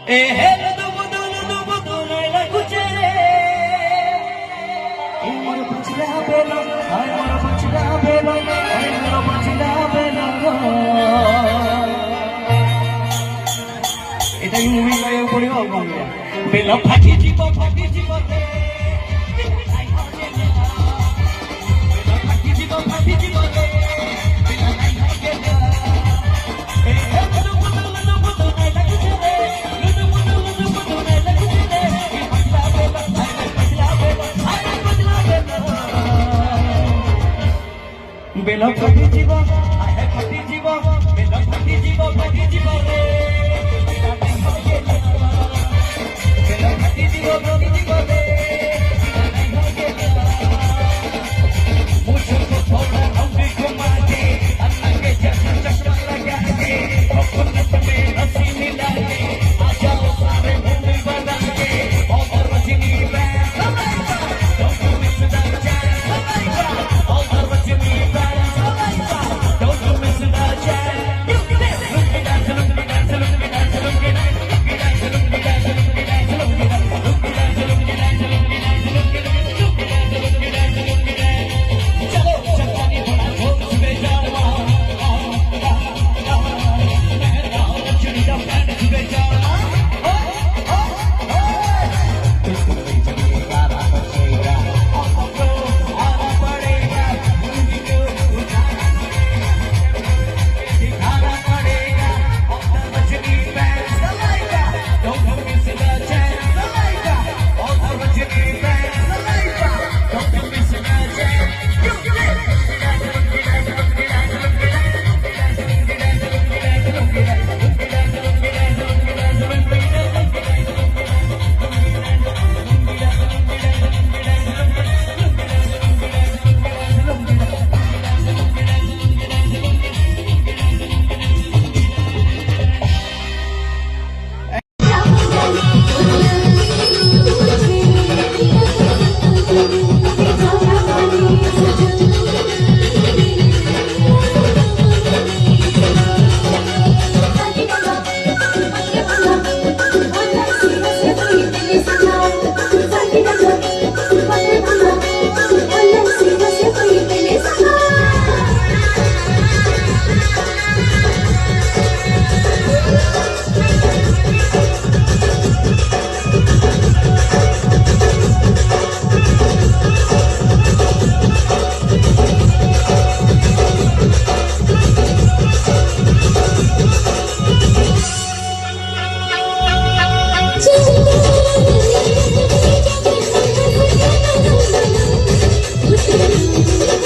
ए हे लुदु बुदु नैला कुचरे ए मोर पछला बेला हाय मोर पछला बेला हाय मोर पछला बेला এটা মুভি গায়ে পড়িও গঙ্গা বেলা ফাটি জীব রে बेला फटी जीव आहे फटी जीव बेला फटी जीव रे बेला फटी जीव रे मुझको थोड़ा हमको घुमा दे अल्लाह के जैसा चश्मा लगा के अपने पे हंसी मिला के आ जाओ सारे मुंह बना के और Rajni band don't you miss that chance और रजनी Thank you.